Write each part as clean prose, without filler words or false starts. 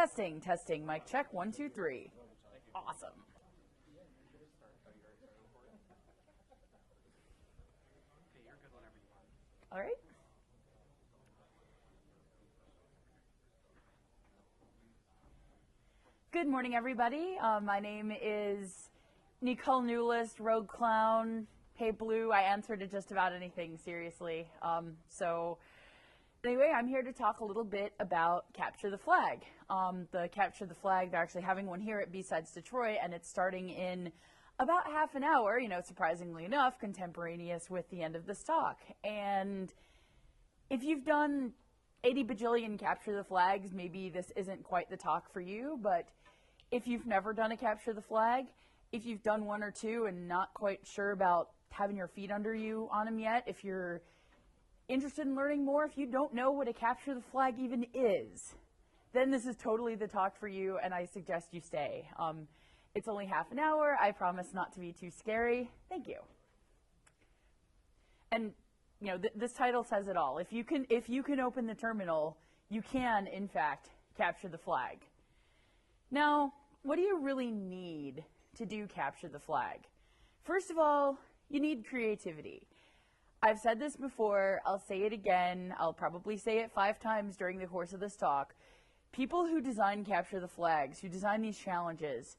Testing, testing, mic check, 1, 2, 3. Awesome. All right. Good morning, everybody. My name is Nicole Newlist, Rogue Clown, Hey Blue. I answer to just about anything, seriously. Anyway, I'm here to talk a little bit about Capture the Flag. The Capture the Flag, they're actually having one here at B-Sides Detroit, and it's starting in about half an hour, surprisingly enough, contemporaneous with the end of this talk. And if you've done 80 bajillion Capture the Flags, maybe this isn't quite the talk for you, but if you've never done a Capture the Flag, if you've done one or two and not quite sure about having your feet under you on them yet, if you're interested in learning more, if you don't know what a Capture the Flag even is, then this is totally the talk for you, and I suggest you stay. It's only half an hour. I promise not to be too scary. Thank you. And this title says it all. If you can open the terminal, you can, in fact, capture the flag. Now, what do you really need to do capture the flag? First of all, you need creativity. I've said this before, I'll say it again, I'll probably say it 5 times during the course of this talk. People who design capture the flags, who design these challenges,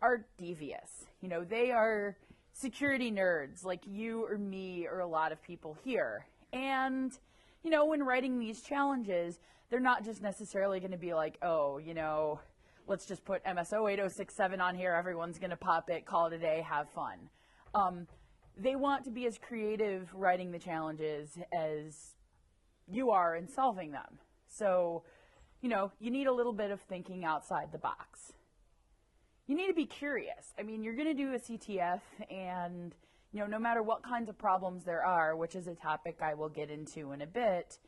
are devious. They are security nerds like you or me or a lot of people here. And, when writing these challenges, they're not just necessarily going to be like, oh, let's just put MSO 8067 on here, everyone's going to pop it, call it a day, have fun. They want to be as creative writing the challenges as you are in solving them. So, you need a little bit of thinking outside the box. You need to be curious. I mean, you're going to do a CTF, and, no matter what kinds of problems there are, which is a topic I will get into in a bit,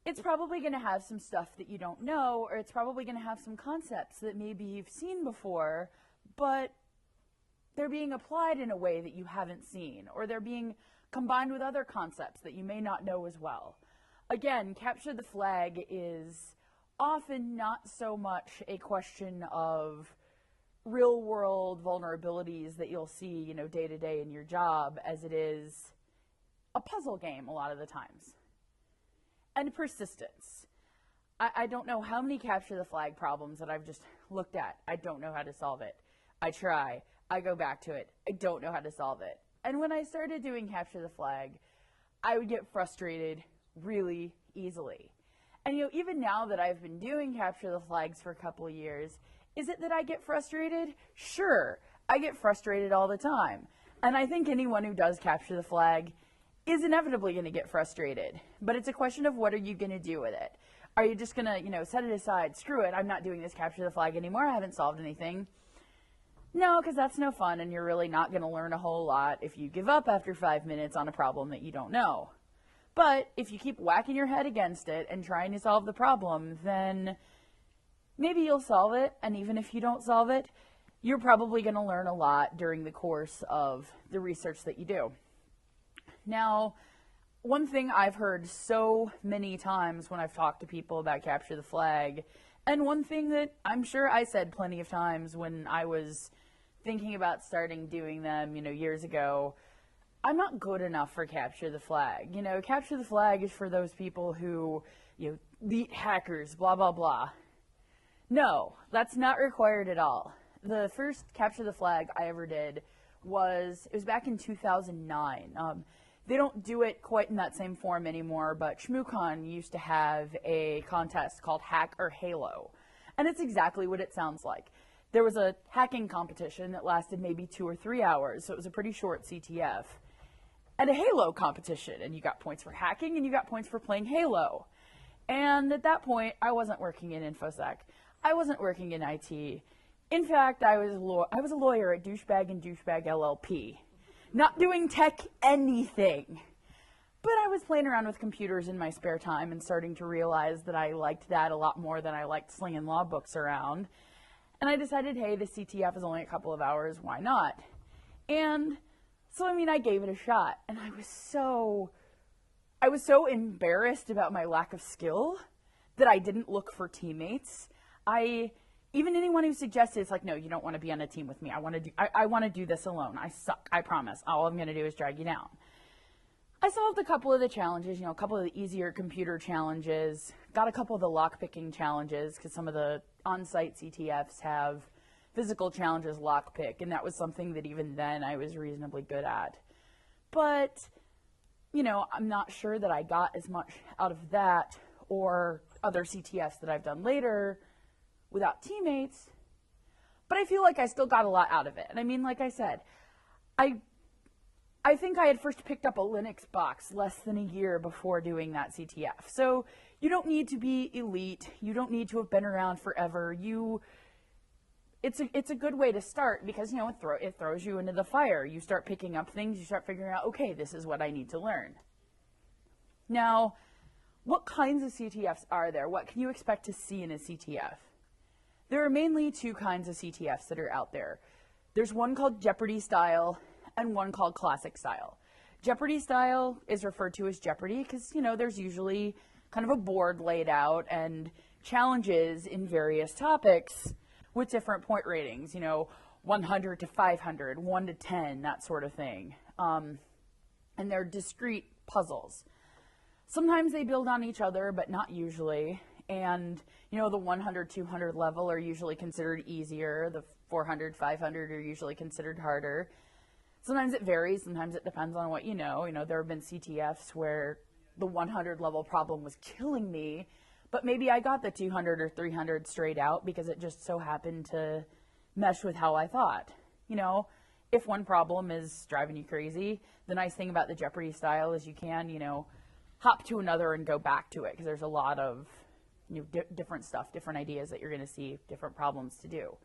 it's probably going to have some stuff that you don't know, or it's probably going to have some concepts that maybe you've seen before, but they're being applied in a way that you haven't seen, or they're being combined with other concepts that you may not know as well. Again, capture the flag is often not so much a question of real-world vulnerabilities that you'll see, day to day in your job, as it is a puzzle game a lot of the times. And persistence. I don't know how many capture the flag problems that I've just looked at. I don't know how to solve it. I try. I go back to it. I don't know how to solve it. And when I started doing capture the flag, I would get frustrated really easily. And even now that I've been doing capture the flags for a couple of years, is it that I get frustrated? Sure, I get frustrated all the time. And I think anyone who does capture the flag is inevitably going to get frustrated. But it's a question of what are you going to do with it? Are you just going to, set it aside, screw it, I'm not doing this capture the flag anymore, I haven't solved anything? No, because that's no fun, and you're really not going to learn a whole lot if you give up after 5 minutes on a problem that you don't know. But if you keep whacking your head against it and trying to solve the problem, then maybe you'll solve it, and even if you don't solve it, you're probably going to learn a lot during the course of the research that you do. Now, one thing I've heard so many times when I've talked to people about capture the flag, and one thing that I'm sure I said plenty of times when I was thinking about starting doing them, years ago, I'm not good enough for capture the flag. Capture the flag is for those people who, elite hackers, blah, blah, blah. No, that's not required at all. The first capture the flag I ever did was back in 2009. They don't do it quite in that same form anymore, but ShmooCon used to have a contest called Hack or Halo. And it's exactly what it sounds like. There was a hacking competition that lasted maybe 2 or 3 hours, so it was a pretty short CTF. And a Halo competition, and you got points for hacking and you got points for playing Halo. And at that point, I wasn't working in InfoSec. I wasn't working in IT. In fact, I was a lawyer at Douchebag and Douchebag LLP. Not doing tech anything. But I was playing around with computers in my spare time and starting to realize that I liked that a lot more than I liked slinging law books around. And I decided, hey, the CTF is only a couple of hours, why not? And so, I gave it a shot. And I was so embarrassed about my lack of skill that I didn't look for teammates. Even anyone who suggested, it's like, no, you don't want to be on a team with me. I want to do this alone. I suck. I promise. All I'm going to do is drag you down. I solved a couple of the challenges, a couple of the easier computer challenges, got a couple of the lockpicking challenges, because some of the on-site CTFs have physical challenges lockpick, and that was something that even then I was reasonably good at. But, I'm not sure that I got as much out of that or other CTFs that I've done later without teammates, but I feel like I still got a lot out of it. And I mean, like I said, I think I had first picked up a Linux box less than a year before doing that CTF. So you don't need to be elite. You don't need to have been around forever. It's a good way to start because, it throws you into the fire. You start picking up things. You start figuring out, okay, this is what I need to learn. Now, what kinds of CTFs are there? What can you expect to see in a CTF? There are mainly two kinds of CTFs that are out there. There's one called Jeopardy style and one called classic style. Jeopardy style is referred to as Jeopardy because, there's usually kind of a board laid out and challenges in various topics with different point ratings, 100 to 500, 1 to 10, that sort of thing. And they're discrete puzzles. Sometimes they build on each other, but not usually. And, the 100, 200 level are usually considered easier. The 400, 500 are usually considered harder. Sometimes it varies. Sometimes it depends on what you know. There have been CTFs where the 100 level problem was killing me, but maybe I got the 200 or 300 straight out because it just so happened to mesh with how I thought. If one problem is driving you crazy, the nice thing about the Jeopardy style is you can, hop to another and go back to it because there's a lot of different stuff, different ideas that you're going to see, different problems to do.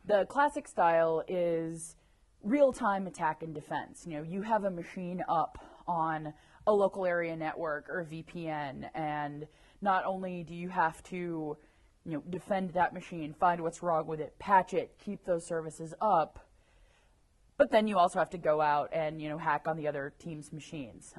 The classic style is real-time attack and defense. You have a machine up on a local area network or VPN, and not only do you have to, defend that machine, find what's wrong with it, patch it, keep those services up, but then you also have to go out and, hack on the other team's machines.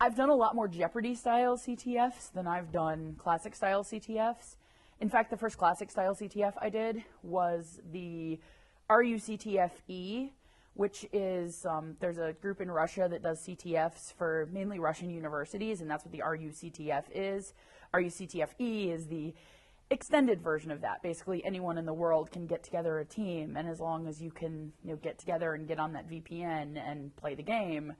I've done a lot more Jeopardy-style CTFs than I've done classic-style CTFs. In fact, the first classic-style CTF I did was the RUCTF-E, which is, there's a group in Russia that does CTFs for mainly Russian universities, and that's what the RUCTF is. RUCTF-E is the extended version of that. Basically, anyone in the world can get together a team, and as long as you can get together and get on that VPN and play the game,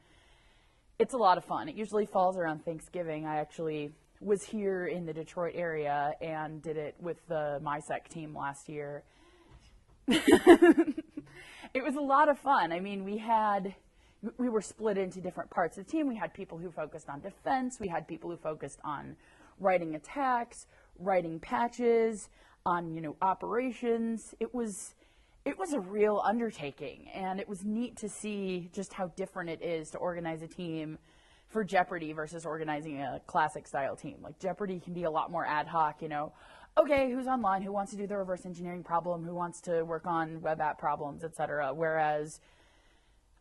it's a lot of fun. It usually falls around Thanksgiving. I actually was here in the Detroit area and did it with the MySec team last year. It was a lot of fun. I mean, we were split into different parts of the team. We had people who focused on defense. We had people who focused on writing attacks, writing patches, on, operations. It was a real undertaking, and it was neat to see just how different it is to organize a team for Jeopardy versus organizing a classic style team. Like Jeopardy can be a lot more ad hoc, okay, who's online, who wants to do the reverse engineering problem, who wants to work on web app problems, etc. Whereas,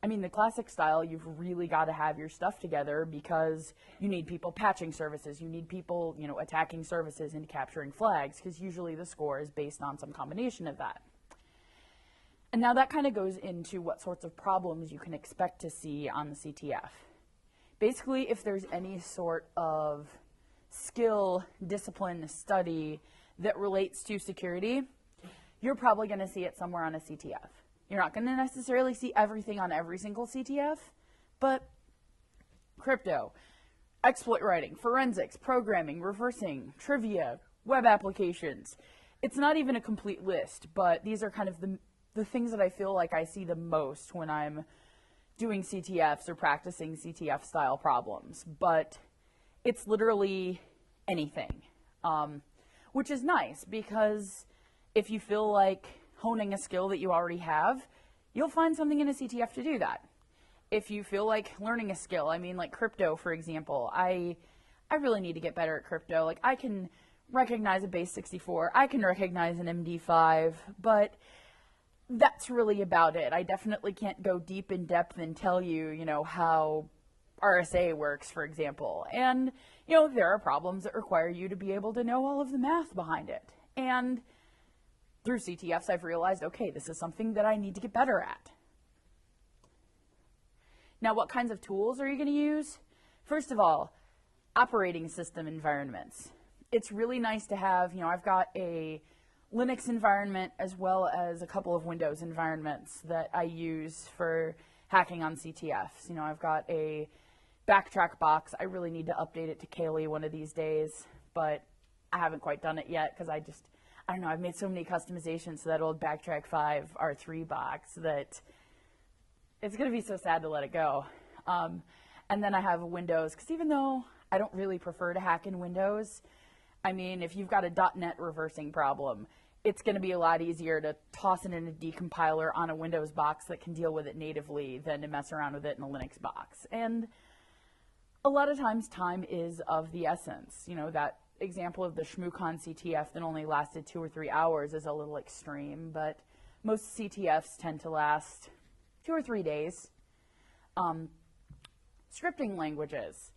the classic style, you've really got to have your stuff together because you need people patching services, you need people, attacking services and capturing flags, because usually the score is based on some combination of that. And now that kind of goes into what sorts of problems you can expect to see on the CTF. Basically, if there's any sort of skill, discipline, study that relates to security, you're probably going to see it somewhere on a CTF. You're not going to necessarily see everything on every single CTF, but crypto, exploit writing, forensics, programming, reversing, trivia, web applications. It's not even a complete list, but these are kind of the things that I feel like I see the most when I'm doing CTFs or practicing CTF style problems. But it's literally anything, which is nice because if you feel like honing a skill that you already have, you'll find something in a CTF to do that. If you feel like learning a skill, like crypto, for example, I really need to get better at crypto. Like I can recognize a base 64, I can recognize an MD5, but that's really about it. I definitely can't go deep in depth and tell you, how RSA works, for example. And, you know, there are problems that require you to be able to know all of the math behind it. And through CTFs, I've realized, okay, this is something that I need to get better at. Now, what kinds of tools are you going to use? First of all, operating system environments. It's really nice to have, you know, I've got a Linux environment as well as a couple of Windows environments that I use for hacking on CTFs. You know, I've got a backtrack box. I really need to update it to Kaylee one of these days, but I haven't quite done it yet because I don't know, I've made so many customizations to that old backtrack 5 R3 box that it's going to be so sad to let it go. And then I have Windows, because even though I don't really prefer to hack in Windows, I mean, if you've got a .NET reversing problem, it's going to be a lot easier to toss it in a decompiler on a Windows box that can deal with it natively than to mess around with it in a Linux box. And a lot of times time is of the essence. You know, that example of the ShmooCon CTF that only lasted 2 or 3 hours is a little extreme, but most CTFs tend to last 2 or 3 days. Scripting languages.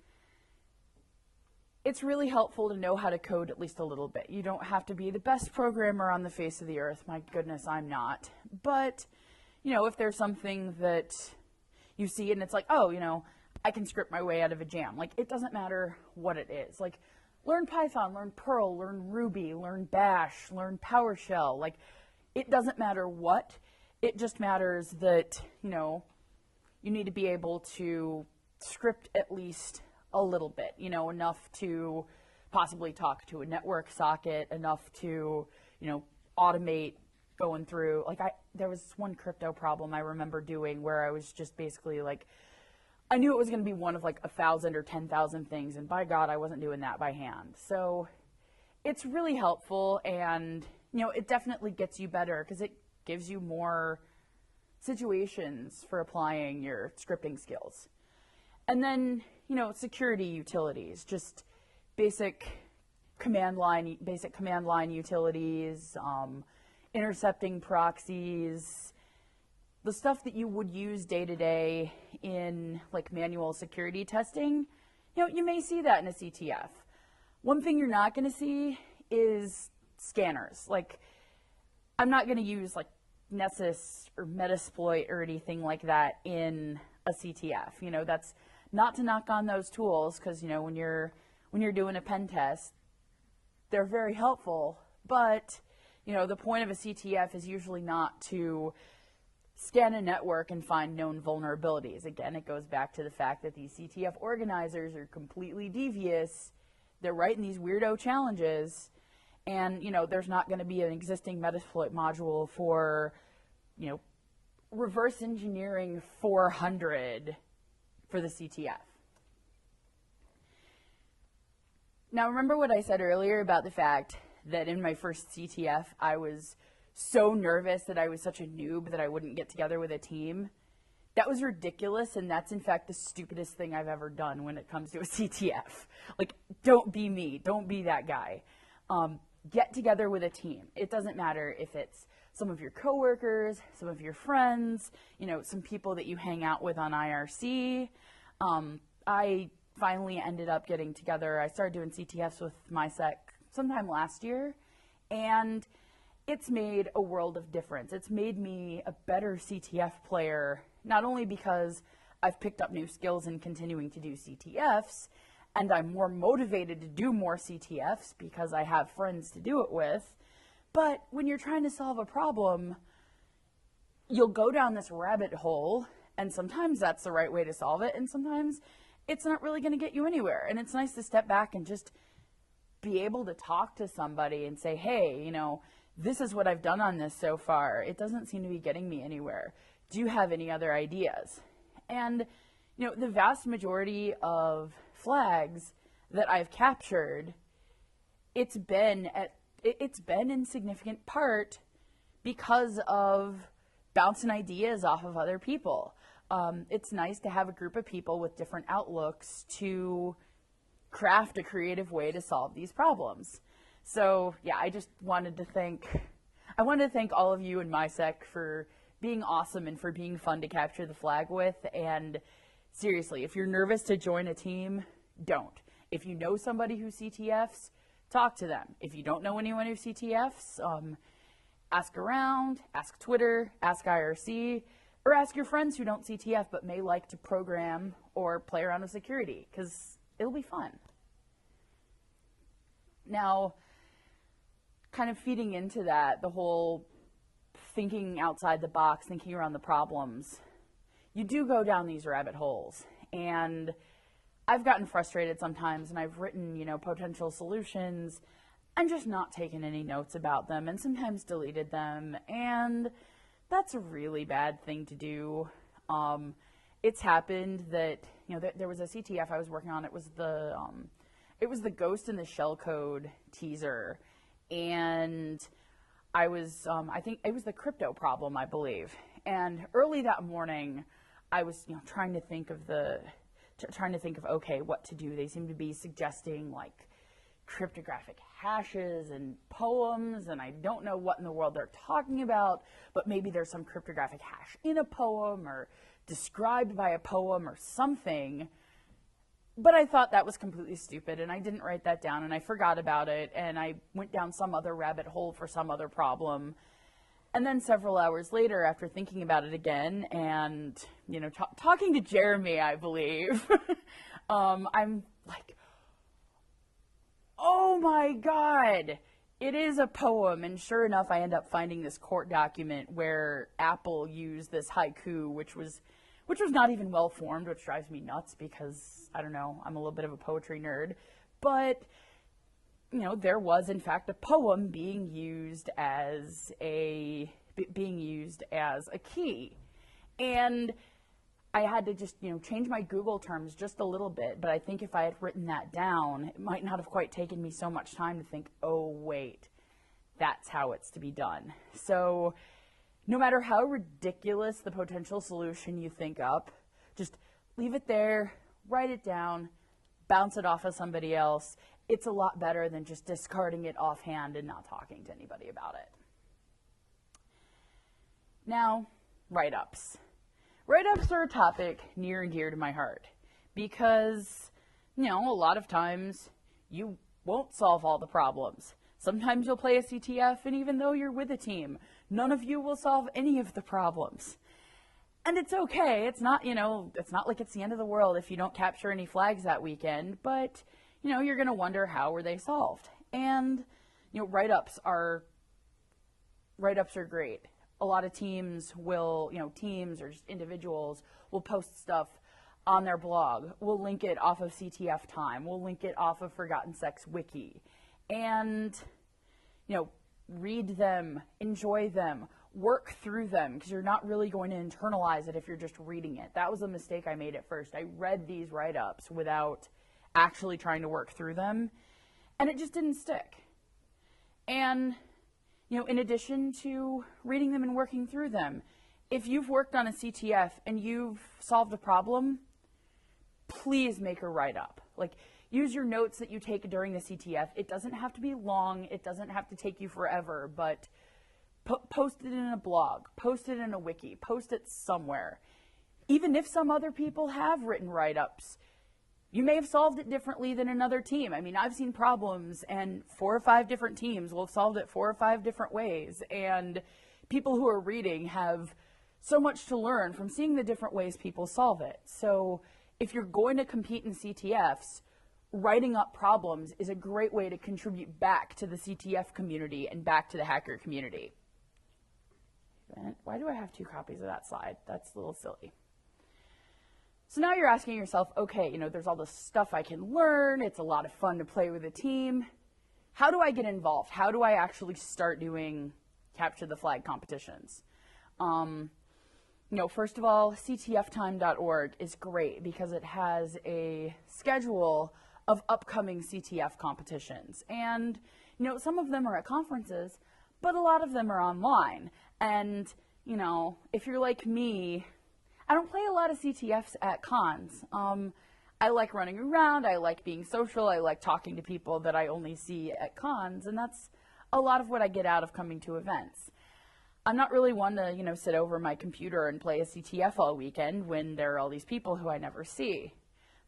It's really helpful to know how to code at least a little bit. You don't have to be the best programmer on the face of the earth. My goodness, I'm not. But, you know, if there's something that you see and it's like, oh, you know, I can script my way out of a jam. Like, it doesn't matter what it is. Like, learn Python, learn Perl, learn Ruby, learn Bash, learn PowerShell. Like, it doesn't matter what. It just matters that, you know, you need to be able to script at least a little bit, you know, enough to possibly talk to a network socket, enough to, you know, automate going through. Like, there was one crypto problem I remember doing where I was just basically like, I knew it was going to be one of like 1,000 or 10,000 things, and by God, I wasn't doing that by hand. So it's really helpful, and, you know, it definitely gets you better because it gives you more situations for applying your scripting skills. And then, you know, security utilities, just basic command line utilities, intercepting proxies, the stuff that you would use day to day in like manual security testing. You know, you may see that in a CTF. One thing you're not going to see is scanners. Like, I'm not going to use like Nessus or Metasploit or anything like that in a CTF. You know, that's not to knock on those tools, because, you know, when you're doing a pen test, they're very helpful, but, you know, the point of a CTF is usually not to scan a network and find known vulnerabilities. Again, it goes back to the fact that these CTF organizers are completely devious. They're writing these weirdo challenges, and, you know, there's not going to be an existing Metasploit module for, you know, reverse engineering 400 for the CTF. Now, remember what I said earlier about the fact that in my first CTF, I was so nervous that I was such a noob that I wouldn't get together with a team? That was ridiculous, and that's in fact the stupidest thing I've ever done when it comes to a CTF. Like, don't be me. Don't be that guy. Get together with a team. It doesn't matter if it's some of your coworkers, some of your friends, you know, some people that you hang out with on IRC. I finally ended up getting together. I started doing CTFs with MySec sometime last year, and it's made a world of difference. It's made me a better CTF player, not only because I've picked up new skills in continuing to do CTFs, and I'm more motivated to do more CTFs because I have friends to do it with, but when you're trying to solve a problem, you'll go down this rabbit hole, and sometimes that's the right way to solve it, and sometimes it's not really going to get you anywhere. And it's nice to step back and just be able to talk to somebody and say, hey, you know, this is what I've done on this so far. It doesn't seem to be getting me anywhere. Do you have any other ideas? And, you know, the vast majority of flags that I've captured, it's been in significant part because of bouncing ideas off of other people. It's nice to have a group of people with different outlooks to craft a creative way to solve these problems. So yeah, I wanted to thank all of you in MySec for being awesome and for being fun to capture the flag with, and Seriously, if you're nervous to join a team, don't. If you know somebody who CTFs, talk to them. If you don't know anyone who CTFs, ask around, ask Twitter, ask IRC, or ask your friends who don't CTF but may like to program or play around with security, because it'll be fun. Now, kind of feeding into that, the whole thinking outside the box, thinking around the problems, you do go down these rabbit holes. And I've gotten frustrated sometimes, and I've written, potential solutions and just not taken any notes about them, and sometimes deleted them. And that's a really bad thing to do. It's happened that, there was a CTF I was working on. It was the Ghost in the Shellcode teaser. And I think it was the crypto problem, I believe. And early that morning, I was, trying to think of, okay, what to do. They seem to be suggesting like cryptographic hashes and poems, and I don't know what in the world they're talking about, but maybe there's some cryptographic hash in a poem or described by a poem or something. But I thought that was completely stupid, and I didn't write that down, and I forgot about it, and I went down some other rabbit hole for some other problem. And then several hours later, after thinking about it again and, talking to Jeremy, I believe, I'm like, oh my God, it is a poem. And sure enough, I end up finding this court document where Apple used this haiku, which was not even well formed, which drives me nuts because, I don't know, I'm a little bit of a poetry nerd. But, there was in fact a poem being used as a key. And I had to just, change my Google terms just a little bit. But I think if I had written that down, it might not have quite taken me so much time to think, oh, wait, that's how it's to be done. So no matter how ridiculous the potential solution you think up, just leave it there, write it down, bounce it off of somebody else. It's a lot better than just discarding it offhand and not talking to anybody about it. Now, write-ups. Write-ups are a topic near and dear to my heart because, a lot of times you won't solve all the problems. Sometimes you'll play a CTF, and even though you're with a team, none of you will solve any of the problems. And it's okay. It's not, it's not like it's the end of the world if you don't capture any flags that weekend, but, you're going to wonder how were they solved. And, write-ups are great. A lot of teams will, teams or just individuals will post stuff on their blog. We'll link it off of CTF Time. We'll link it off of Forgotten Sex Wiki. And, read them, enjoy them, work through them, because you're not really going to internalize it if you're just reading it. That was a mistake I made at first. I read these write-ups without actually trying to work through them, and it just didn't stick. And, in addition to reading them and working through them, if you've worked on a CTF and you've solved a problem, please make a write-up. Like, use your notes that you take during the CTF. It doesn't have to be long. It doesn't have to take you forever, but post it in a blog, post it in a wiki, post it somewhere. Even if some other people have written write-ups, you may have solved it differently than another team. I mean, I've seen problems and 4 or 5 different teams will have solved it 4 or 5 different ways. And people who are reading have so much to learn from seeing the different ways people solve it. So if you're going to compete in CTFs, writing up problems is a great way to contribute back to the CTF community and back to the hacker community. Why do I have 2 copies of that slide? That's a little silly. So now you're asking yourself, okay, there's all this stuff I can learn. It's a lot of fun to play with a team. How do I get involved? How do I actually start doing capture the flag competitions? First of all, ctftime.org is great because it has a schedule of upcoming CTF competitions. And, some of them are at conferences, but a lot of them are online. And, if you're like me, I don't play a lot of CTFs at cons. I like running around, I like being social, I like talking to people that I only see at cons, and that's a lot of what I get out of coming to events. I'm not really one to, sit over my computer and play a CTF all weekend when there are all these people who I never see.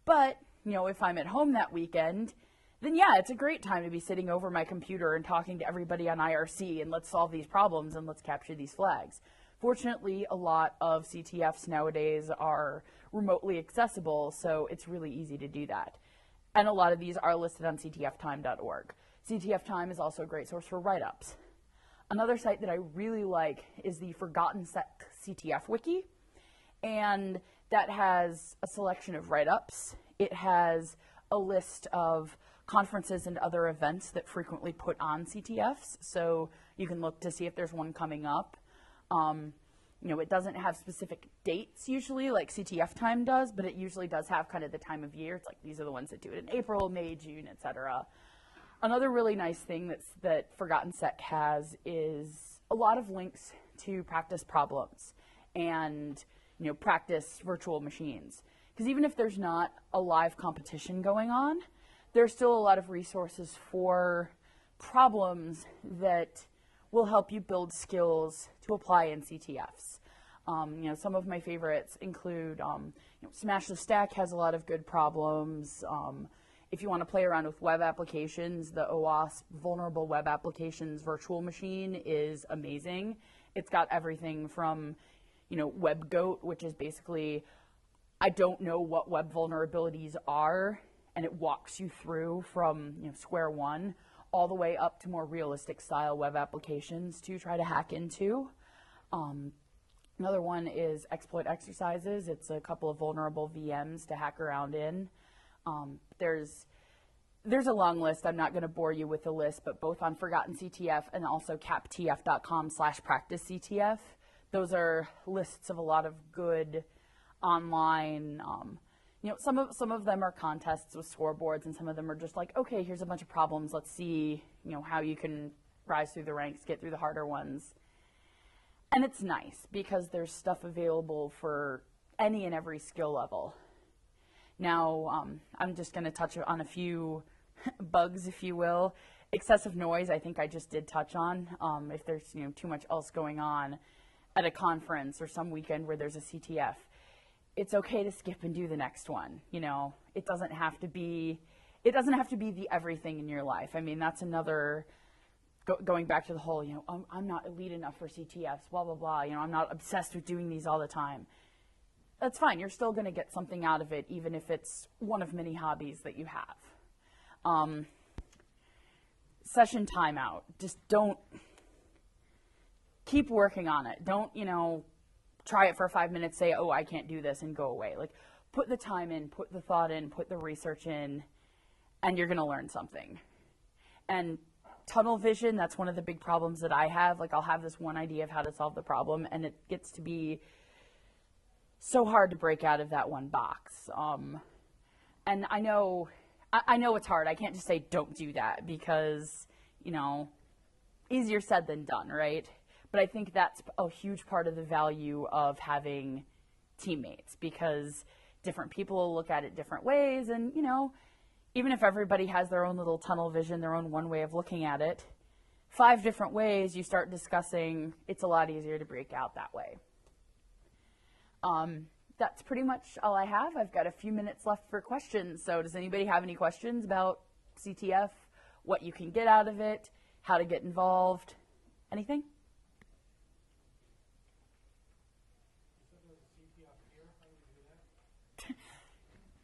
But, if I'm at home that weekend, then yeah, it's a great time to be sitting over my computer and talking to everybody on IRC and let's solve these problems and let's capture these flags. Fortunately, a lot of CTFs nowadays are remotely accessible, so it's really easy to do that. And a lot of these are listed on ctftime.org. CTF Time is also a great source for write-ups. Another site that I really like is the Forgotten Sec CTF Wiki, and that has a selection of write-ups. It has a list of conferences and other events that frequently put on CTFs, so you can look to see if there's one coming up. It doesn't have specific dates usually like CTF Time does, but it usually does have kind of the time of year. It's like these are the ones that do it in April, May, June, etc. Another really nice thing that Forgotten Sec has is a lot of links to practice problems and practice virtual machines. Because even if there's not a live competition going on, there's still a lot of resources for problems that will help you build skills to apply in CTFs. Some of my favorites include Smash the Stack has a lot of good problems. If you want to play around with web applications, the OWASP Vulnerable Web Applications Virtual Machine is amazing. It's got everything from, WebGoat, which is basically, I don't know what web vulnerabilities are, and it walks you through from square one all the way up to more realistic style web applications to try to hack into. Another one is Exploit Exercises. It's a couple of vulnerable VMs to hack around in. There's a long list. I'm not going to bore you with the list, but both on Forgotten CTF and also captf.com/practicectf. Those are lists of a lot of good online, some of them are contests with scoreboards, and some of them are just like, okay, here's a bunch of problems. Let's see, how you can rise through the ranks, get through the harder ones. And it's nice because there's stuff available for any and every skill level. Now, I'm just going to touch on a few bugs, if you will. Excessive noise, I think I just did touch on. If there's too much else going on at a conference or some weekend where there's a CTF, it's okay to skip and do the next one. It doesn't have to be the everything in your life. I mean, that's another, going back to the whole, I'm not elite enough for CTFs, blah, blah, blah. I'm not obsessed with doing these all the time. That's fine. You're still going to get something out of it, even if it's one of many hobbies that you have. Session timeout. Just don't keep working on it. Don't, try it for 5 minutes, say, oh, I can't do this, and go away. Like, put the time in, put the thought in, put the research in, and you're going to learn something. And tunnel vision, that's one of the big problems that I have. Like, I'll have this one idea of how to solve the problem, and it gets to be so hard to break out of that one box. And I know it's hard. I can't just say don't do that because, easier said than done, right? But I think that's a huge part of the value of having teammates, because different people will look at it different ways. And, even if everybody has their own little tunnel vision, their own one way of looking at it, 5 different ways you start discussing, it's a lot easier to break out that way. That's pretty much all I have. I've got a few minutes left for questions. So does anybody have any questions about CTF, what you can get out of it, how to get involved, anything?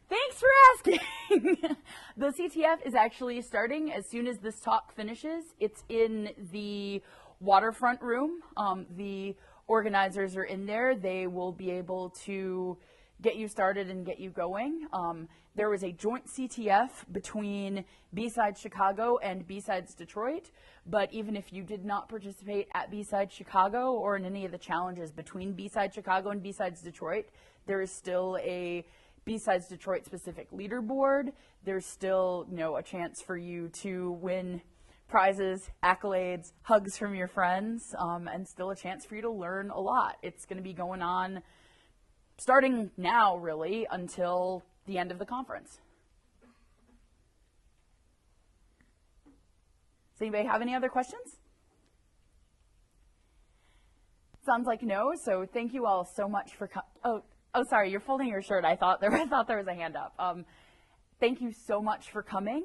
Thanks for asking. The CTF is actually starting as soon as this talk finishes. It's in the waterfront room. The organizers are in there. They will be able to get you started and get you going. There was a joint CTF between B-Sides Chicago and B-Sides Detroit, but even if you did not participate at B-Sides Chicago or in any of the challenges between B-Sides Chicago and B-Sides Detroit, there is still a B-Sides Detroit specific leaderboard. There's still, a chance for you to win prizes, accolades, hugs from your friends, and still a chance for you to learn a lot. It's going to be going on starting now, really, until the end of the conference. Does anybody have any other questions? sounds like no. So thank you all so much for oh, sorry, you're folding your shirt. I thought there was a hand up. Thank you so much for coming.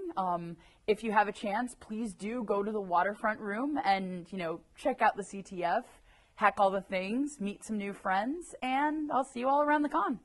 If you have a chance, please do go to the waterfront room and, you know, check out the CTF, hack all the things, meet some new friends, and I'll see you all around the con.